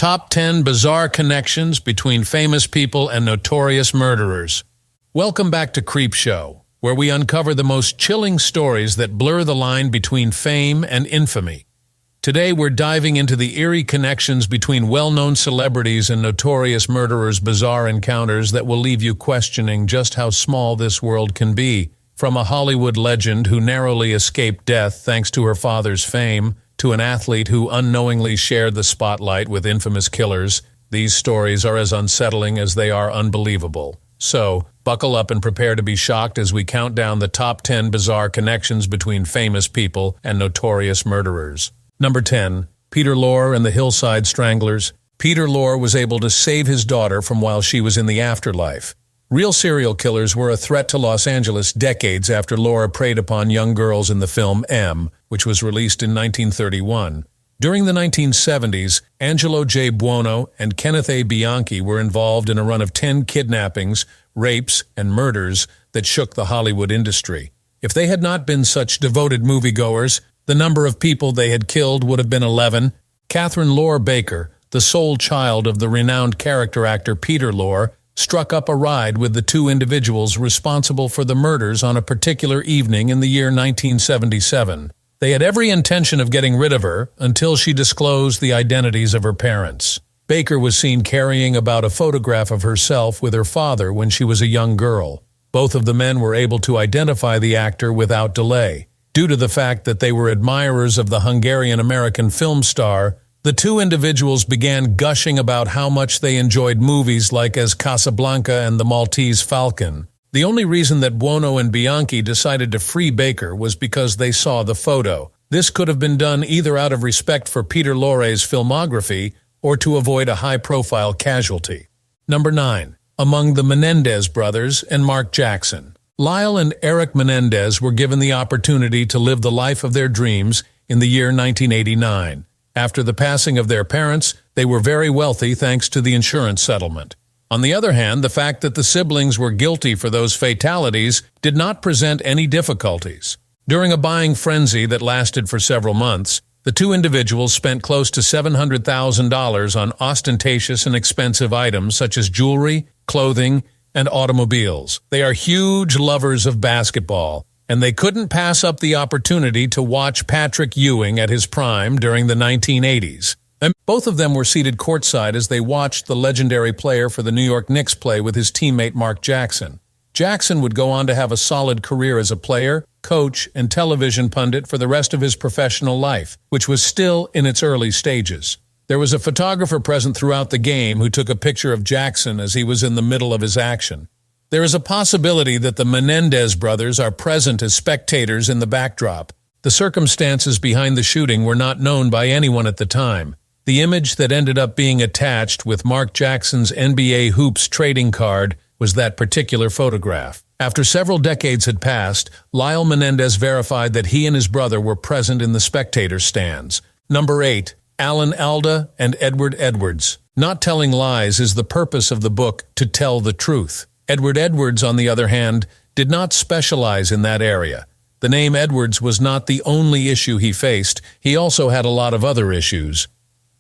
Top 10 Bizarre Connections Between Famous People and Notorious Murderers. Welcome back to Creepshow, where we uncover the most chilling stories that blur the line between fame and infamy. Today we're diving into the eerie connections between well-known celebrities and notorious murderers' bizarre encounters that will leave you questioning just how small this world can be. From a Hollywood legend who narrowly escaped death thanks to her father's fame, to an athlete who unknowingly shared the spotlight with infamous killers, these stories are as unsettling as they are unbelievable. So, buckle up and prepare to be shocked as we count down the top 10 bizarre connections between famous people and notorious murderers. Number 10. Peter Lorre and the Hillside Stranglers. Peter Lorre was able to save his daughter from while she was in the afterlife. Real serial killers were a threat to Los Angeles decades after Lorre preyed upon young girls in the film M, which was released in 1931. During the 1970s, Angelo J. Buono and Kenneth A. Bianchi were involved in a run of 10 kidnappings, rapes, and murders that shook the Hollywood industry. If they had not been such devoted moviegoers, the number of people they had killed would have been 11. Catherine Lorre Baker, the sole child of the renowned character actor Peter Lorre, struck up a ride with the two individuals responsible for the murders on a particular evening in the year 1977. They had every intention of getting rid of her until she disclosed the identities of her parents. Baker was seen carrying about a photograph of herself with her father when she was a young girl. Both of the men were able to identify the actor without delay. Due to the fact that they were admirers of the Hungarian-American film star, the two individuals began gushing about how much they enjoyed movies like as Casablanca and The Maltese Falcon. The only reason that Buono and Bianchi decided to free Baker was because they saw the photo. This could have been done either out of respect for Peter Lorre's filmography or to avoid a high-profile casualty. Number 9. Among the Menendez brothers and Mark Jackson. Lyle and Eric Menendez were given the opportunity to live the life of their dreams in the year 1989. After the passing of their parents, they were very wealthy thanks to the insurance settlement. On the other hand, the fact that the siblings were guilty for those fatalities did not present any difficulties. During a buying frenzy that lasted for several months, the two individuals spent close to $700,000 on ostentatious and expensive items such as jewelry, clothing, and automobiles. They are huge lovers of basketball, and they couldn't pass up the opportunity to watch Patrick Ewing at his prime during the 1980s. And both of them were seated courtside as they watched the legendary player for the New York Knicks play with his teammate Mark Jackson. Jackson would go on to have a solid career as a player, coach, and television pundit for the rest of his professional life, which was still in its early stages. There was a photographer present throughout the game who took a picture of Jackson as he was in the middle of his action. There is a possibility that the Menendez brothers are present as spectators in the backdrop. The circumstances behind the shooting were not known by anyone at the time. The image that ended up being attached with Mark Jackson's NBA Hoops trading card was that particular photograph. After several decades had passed, Lyle Menendez verified that he and his brother were present in the spectator stands. Number 8. Alan Alda and Edward Edwards. Not telling lies is the purpose of the book To Tell the Truth. Edward Edwards, on the other hand, did not specialize in that area. The name Edwards was not the only issue he faced. He also had a lot of other issues.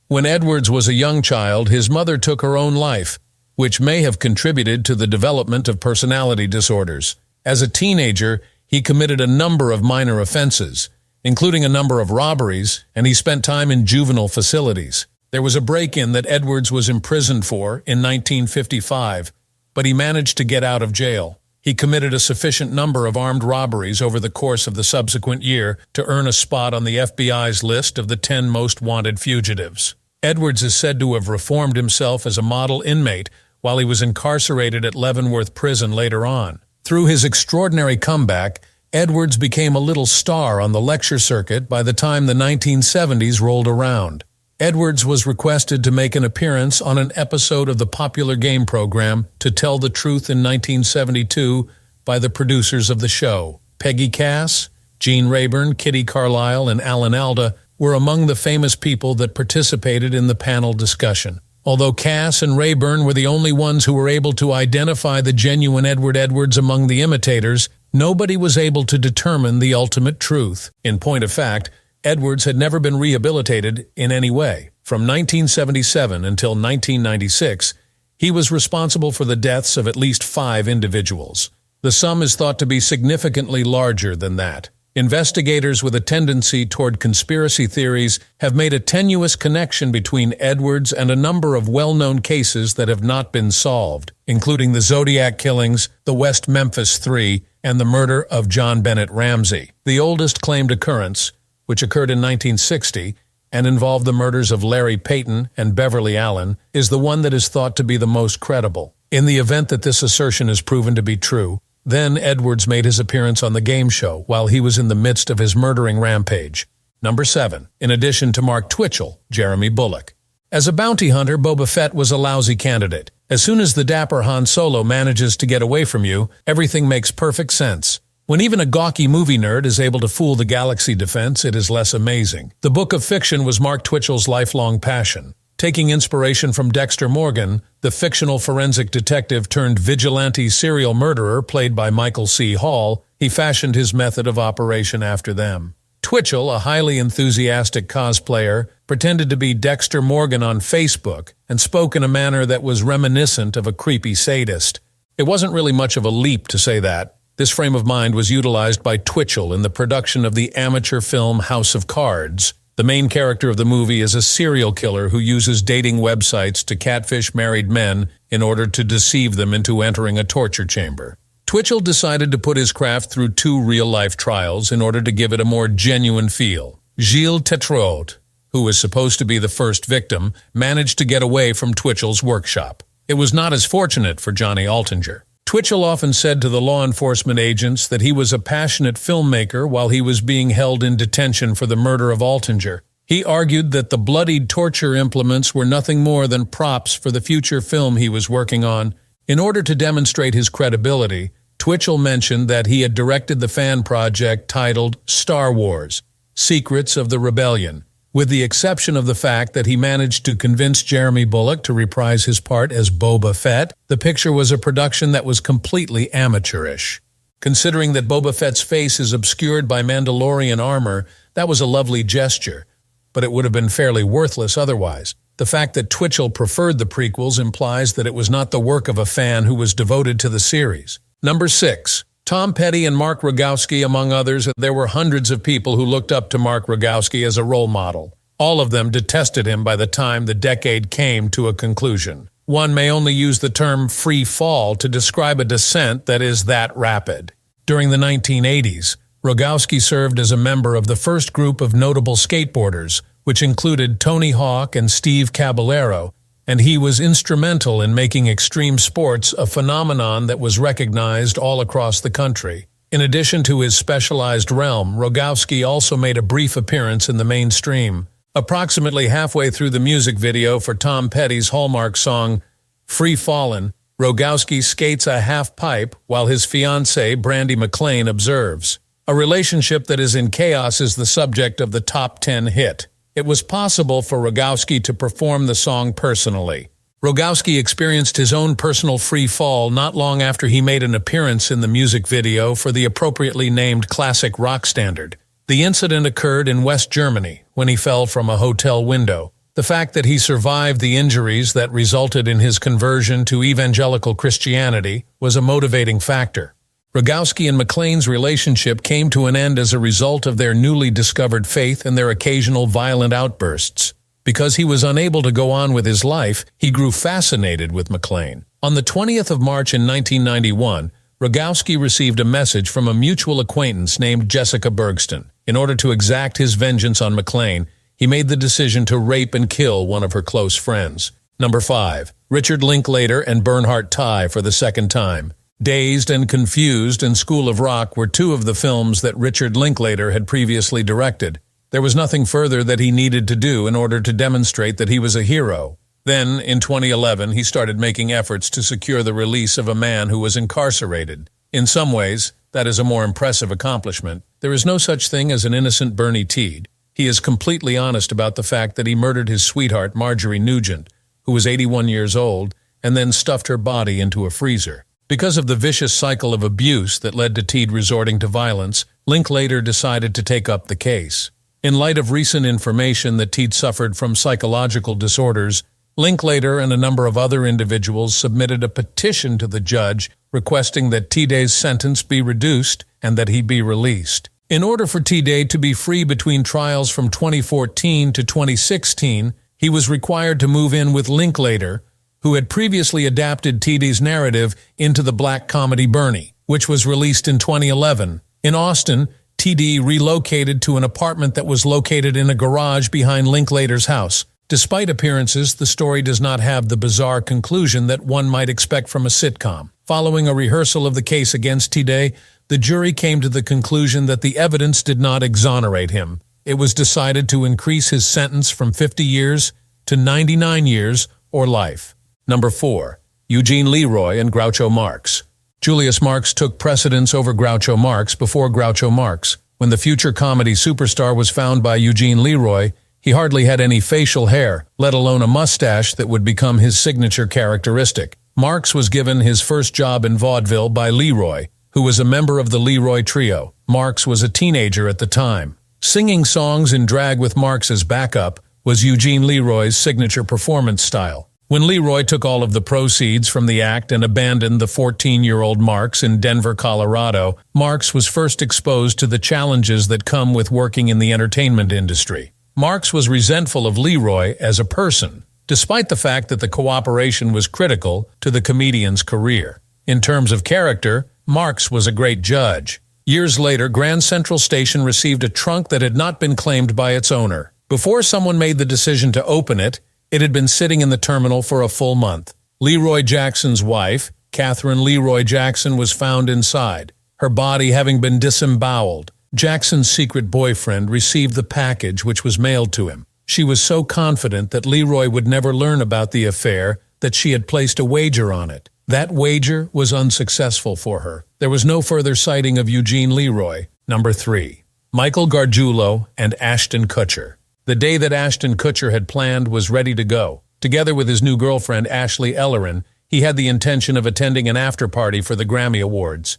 When Edwards was a young child, his mother took her own life, which may have contributed to the development of personality disorders. As a teenager, he committed a number of minor offenses, including a number of robberies, and he spent time in juvenile facilities. There was a break-in that Edwards was imprisoned for in 1955, but he managed to get out of jail. He committed a sufficient number of armed robberies over the course of the subsequent year to earn a spot on the FBI's list of the 10 most wanted fugitives. Edwards is said to have reformed himself as a model inmate while he was incarcerated at Leavenworth Prison later on. Through his extraordinary comeback, Edwards became a little star on the lecture circuit by the time the 1970s rolled around. Edwards was requested to make an appearance on an episode of the popular game program To Tell the Truth in 1972 by the producers of the show. Peggy Cass, Gene Rayburn, Kitty Carlisle, and Alan Alda were among the famous people that participated in the panel discussion. Although Cass and Rayburn were the only ones who were able to identify the genuine Edward Edwards among the imitators, nobody was able to determine the ultimate truth. In point of fact, Edwards had never been rehabilitated in any way. From 1977 until 1996, he was responsible for the deaths of at least 5 individuals. The sum is thought to be significantly larger than that. Investigators with a tendency toward conspiracy theories have made a tenuous connection between Edwards and a number of well-known cases that have not been solved, including the Zodiac killings, the West Memphis Three, and the murder of John Bennett Ramsey. The oldest claimed occurrence, which occurred in 1960 and involved the murders of Larry Payton and Beverly Allen, is the one that is thought to be the most credible. In the event that this assertion is proven to be true, then Edwards made his appearance on the game show while he was in the midst of his murdering rampage. Number 7. In addition to Mark Twitchell, Jeremy Bulloch. As a bounty hunter, Boba Fett was a lousy candidate. As soon as the dapper Han Solo manages to get away from you, everything makes perfect sense. When even a gawky movie nerd is able to fool the galaxy defense, it is less amazing. The book of fiction was Mark Twitchell's lifelong passion. Taking inspiration from Dexter Morgan, the fictional forensic detective turned vigilante serial murderer played by Michael C. Hall, he fashioned his method of operation after them. Twitchell, a highly enthusiastic cosplayer, pretended to be Dexter Morgan on Facebook and spoke in a manner that was reminiscent of a creepy sadist. It wasn't really much of a leap to say that. This frame of mind was utilized by Twitchell in the production of the amateur film House of Cards. The main character of the movie is a serial killer who uses dating websites to catfish married men in order to deceive them into entering a torture chamber. Twitchell decided to put his craft through 2 real-life trials in order to give it a more genuine feel. Gilles Tetrault, who was supposed to be the first victim, managed to get away from Twitchell's workshop. It was not as fortunate for Johnny Altinger. Twitchell often said to the law enforcement agents that he was a passionate filmmaker while he was being held in detention for the murder of Altinger. He argued that the bloodied torture implements were nothing more than props for the future film he was working on. In order to demonstrate his credibility, Twitchell mentioned that he had directed the fan project titled Star Wars: Secrets of the Rebellion. With the exception of the fact that he managed to convince Jeremy Bulloch to reprise his part as Boba Fett, the picture was a production that was completely amateurish. Considering that Boba Fett's face is obscured by Mandalorian armor, that was a lovely gesture, but it would have been fairly worthless otherwise. The fact that Twitchell preferred the prequels implies that it was not the work of a fan who was devoted to the series. Number 6. Tom Petty and Mark Rogowski, among others. There were hundreds of people who looked up to Mark Rogowski as a role model. All of them detested him by the time the decade came to a conclusion. One may only use the term free fall to describe a descent that is that rapid. During the 1980s, Rogowski served as a member of the first group of notable skateboarders, which included Tony Hawk and Steve Caballero, and he was instrumental in making extreme sports a phenomenon that was recognized all across the country. In addition to his specialized realm, Rogowski also made a brief appearance in the mainstream. Approximately halfway through the music video for Tom Petty's Hallmark song, Free Fallin', Rogowski skates a half-pipe while his fiancée, Brandy McLean, observes. A relationship that is in chaos is the subject of the top 10 hit. It was possible for Rogowski to perform the song personally. Rogowski experienced his own personal free fall not long after he made an appearance in the music video for the appropriately named classic rock standard. The incident occurred in West Germany when he fell from a hotel window. The fact that he survived the injuries that resulted in his conversion to evangelical Christianity was a motivating factor. Rogowski and McLean's relationship came to an end as a result of their newly discovered faith and their occasional violent outbursts. Because he was unable to go on with his life, he grew fascinated with McLean. On the 20th of March in 1991, Rogowski received a message from a mutual acquaintance named Jessica Bergston. In order to exact his vengeance on McLean, he made the decision to rape and kill one of her close friends. Number 5. Richard Linklater and Bernhardt Ty for the second time. Dazed and Confused and School of Rock were 2 of the films that Richard Linklater had previously directed. There was nothing further that he needed to do in order to demonstrate that he was a hero. Then, in 2011, he started making efforts to secure the release of a man who was incarcerated. In some ways, that is a more impressive accomplishment. There is no such thing as an innocent Bernie Tiede. He is completely honest about the fact that he murdered his sweetheart, Marjorie Nugent, who was 81 years old, and then stuffed her body into a freezer. Because of the vicious cycle of abuse that led to Tiede resorting to violence, Linklater decided to take up the case. In light of recent information that Tiede suffered from psychological disorders, Linklater and a number of other individuals submitted a petition to the judge requesting that Tiede's sentence be reduced and that he be released. In order for Tiede to be free between trials from 2014 to 2016, he was required to move in with Linklater, who had previously adapted Tiede's narrative into the black comedy Bernie, which was released in 2011. In Austin, Tiede relocated to an apartment that was located in a garage behind Linklater's house. Despite appearances, the story does not have the bizarre conclusion that one might expect from a sitcom. Following a rehearsal of the case against Tiede, the jury came to the conclusion that the evidence did not exonerate him. It was decided to increase his sentence from 50 years to 99 years or life. Number 4. Eugene Leroy and Groucho Marx. Julius Marx took precedence over Groucho Marx before Groucho Marx. When the future comedy superstar was found by Eugene Leroy, he hardly had any facial hair, let alone a mustache that would become his signature characteristic. Marx was given his first job in vaudeville by Leroy, who was a member of the Leroy Trio. Marx was a teenager at the time. Singing songs in drag with Marx as backup was Eugene Leroy's signature performance style. When Leroy took all of the proceeds from the act and abandoned the 14-year-old Marx in Denver, Colorado, Marx was first exposed to the challenges that come with working in the entertainment industry. Marx was resentful of Leroy as a person, despite the fact that the cooperation was critical to the comedian's career. In terms of character, Marx was a great judge. Years later, Grand Central Station received a trunk that had not been claimed by its owner. Before someone made the decision to open it, it had been sitting in the terminal for a full month. Leroy Jackson's wife, Catherine Leroy Jackson, was found inside, her body having been disemboweled. Jackson's secret boyfriend received the package which was mailed to him. She was so confident that Leroy would never learn about the affair that she had placed a wager on it. That wager was unsuccessful for her. There was no further sighting of Eugene Leroy. Number 3. Michael Gargiulo and Ashton Kutcher. The day that Ashton Kutcher had planned was ready to go. Together with his new girlfriend, Ashley Ellerin, he had the intention of attending an after-party for the Grammy Awards.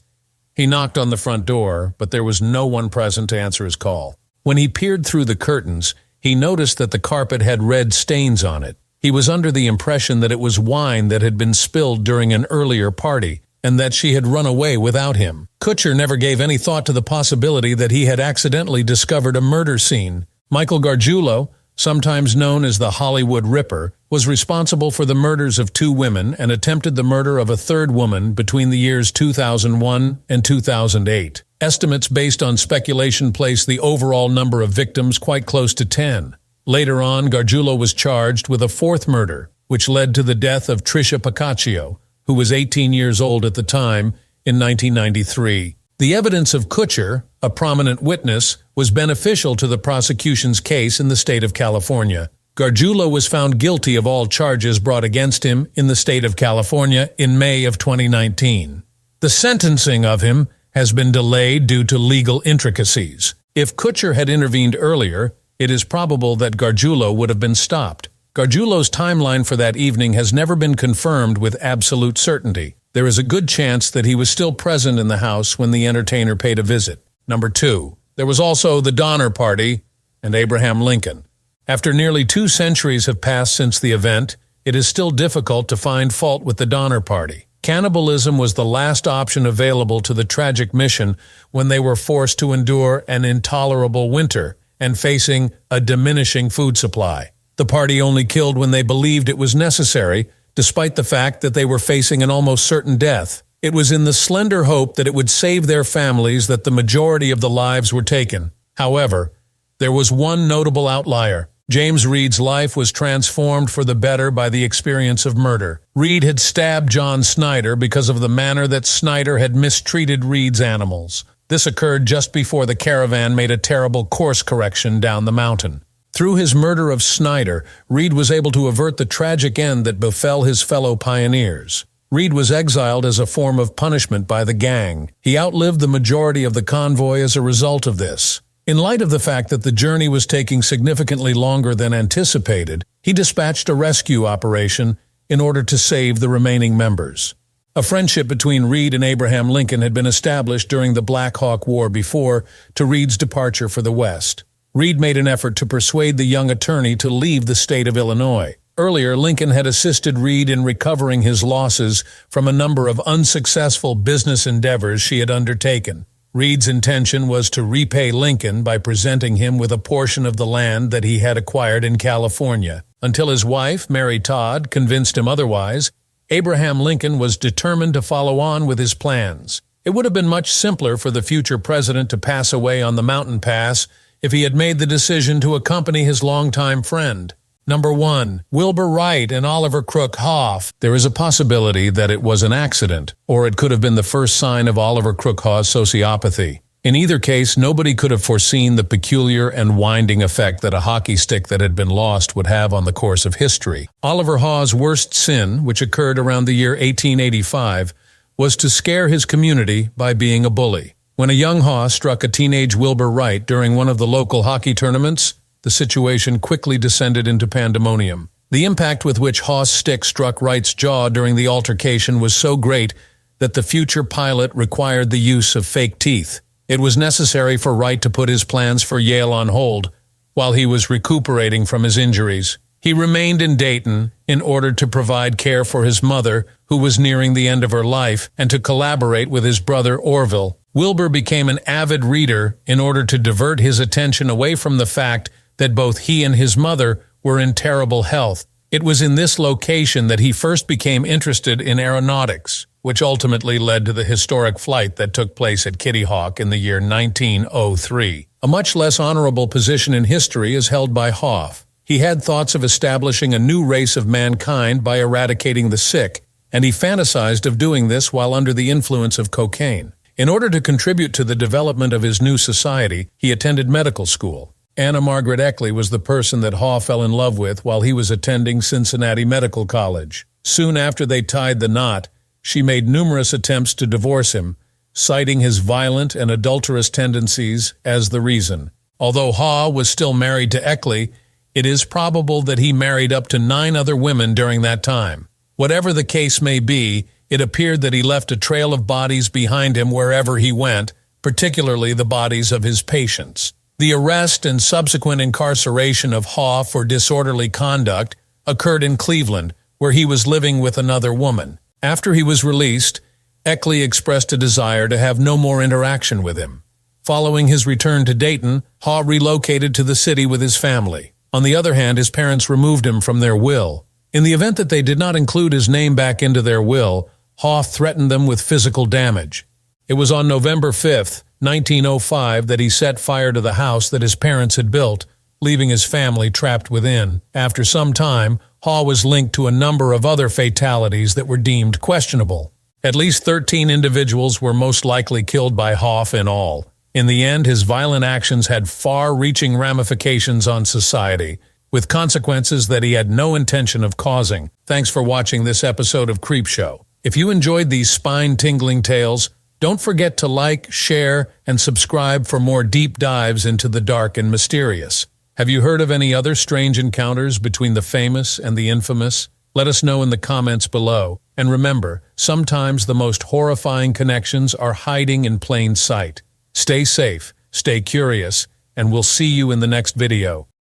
He knocked on the front door, but there was no one present to answer his call. When he peered through the curtains, he noticed that the carpet had red stains on it. He was under the impression that it was wine that had been spilled during an earlier party, and that she had run away without him. Kutcher never gave any thought to the possibility that he had accidentally discovered a murder scene. Michael Gargiulo, sometimes known as the Hollywood Ripper, was responsible for the murders of 2 women and attempted the murder of a 3rd woman between the years 2001 and 2008. Estimates based on speculation place the overall number of victims quite close to 10. Later on, Gargiulo was charged with a 4th murder, which led to the death of Tricia Pacaccio, who was 18 years old at the time, in 1993. The evidence of Kutcher, a prominent witness, was beneficial to the prosecution's case in the state of California. Gargiulo was found guilty of all charges brought against him in the state of California in May of 2019. The sentencing of him has been delayed due to legal intricacies. If Kutcher had intervened earlier, it is probable that Gargiulo would have been stopped. Gargiulo's timeline for that evening has never been confirmed with absolute certainty. There is a good chance that he was still present in the house when the entertainer paid a visit. Number 2. There was also the Donner Party and Abraham Lincoln. After nearly 2 centuries have passed since the event, it is still difficult to find fault with the Donner Party. Cannibalism was the last option available to the tragic mission when they were forced to endure an intolerable winter and facing a diminishing food supply. The party only killed when they believed it was necessary, despite the fact that they were facing an almost certain death. It was in the slender hope that it would save their families that the majority of the lives were taken. However, there was one notable outlier. James Reed's life was transformed for the better by the experience of murder. Reed had stabbed John Snyder because of the manner that Snyder had mistreated Reed's animals. This occurred just before the caravan made a terrible course correction down the mountain. Through his murder of Snyder, Reed was able to avert the tragic end that befell his fellow pioneers. Reed was exiled as a form of punishment by the gang. He outlived the majority of the convoy as a result of this. In light of the fact that the journey was taking significantly longer than anticipated, he dispatched a rescue operation in order to save the remaining members. A friendship between Reed and Abraham Lincoln had been established during the Black Hawk War before to Reed's departure for the West. Reed made an effort to persuade the young attorney to leave the state of Illinois. Earlier, Lincoln had assisted Reed in recovering his losses from a number of unsuccessful business endeavors she had undertaken. Reed's intention was to repay Lincoln by presenting him with a portion of the land that he had acquired in California. Until his wife, Mary Todd, convinced him otherwise, Abraham Lincoln was determined to follow on with his plans. It would have been much simpler for the future president to pass away on the mountain pass if he had made the decision to accompany his longtime friend. Number 1. Wilbur Wright and Oliver Crook Haugh. There is a possibility that it was an accident, or it could have been the first sign of Oliver Crook Haugh's sociopathy. In either case, nobody could have foreseen the peculiar and winding effect that a hockey stick that had been lost would have on the course of history. Oliver Haugh's worst sin, which occurred around the year 1885, was to scare his community by being a bully. When a young Haugh struck a teenage Wilbur Wright during one of the local hockey tournaments, the situation quickly descended into pandemonium. The impact with which Haugh's stick struck Wright's jaw during the altercation was so great that the future pilot required the use of fake teeth. It was necessary for Wright to put his plans for Yale on hold while he was recuperating from his injuries. He remained in Dayton in order to provide care for his mother, who was nearing the end of her life, and to collaborate with his brother Orville. Wilbur became an avid reader in order to divert his attention away from the fact that both he and his mother were in terrible health. It was in this location that he first became interested in aeronautics, which ultimately led to the historic flight that took place at Kitty Hawk in the year 1903. A much less honorable position in history is held by Haugh. He had thoughts of establishing a new race of mankind by eradicating the sick, and he fantasized of doing this while under the influence of cocaine. In order to contribute to the development of his new society, he attended medical school. Anna Margaret Eckley was the person that Haugh fell in love with while he was attending Cincinnati Medical College. Soon after they tied the knot, she made numerous attempts to divorce him, citing his violent and adulterous tendencies as the reason. Although Haugh was still married to Eckley, it is probable that he married up to 9 other women during that time. Whatever the case may be, it appeared that he left a trail of bodies behind him wherever he went, particularly the bodies of his patients. The arrest and subsequent incarceration of Haugh for disorderly conduct occurred in Cleveland, where he was living with another woman. After he was released, Eckley expressed a desire to have no more interaction with him. Following his return to Dayton, Haugh relocated to the city with his family. On the other hand, his parents removed him from their will. In the event that they did not include his name back into their will, Haugh threatened them with physical damage. It was on November 5th, 1905, that he set fire to the house that his parents had built, leaving his family trapped within. After some time, Haugh was linked to a number of other fatalities that were deemed questionable. At least 13 individuals were most likely killed by Haugh in all. In the end, his violent actions had far-reaching ramifications on society, with consequences that he had no intention of causing. Thanks for watching this episode of Creepshow. If you enjoyed these spine-tingling tales, don't forget to like, share, and subscribe for more deep dives into the dark and mysterious. Have you heard of any other strange encounters between the famous and the infamous? Let us know in the comments below. And remember, sometimes the most horrifying connections are hiding in plain sight. Stay safe, stay curious, and we'll see you in the next video.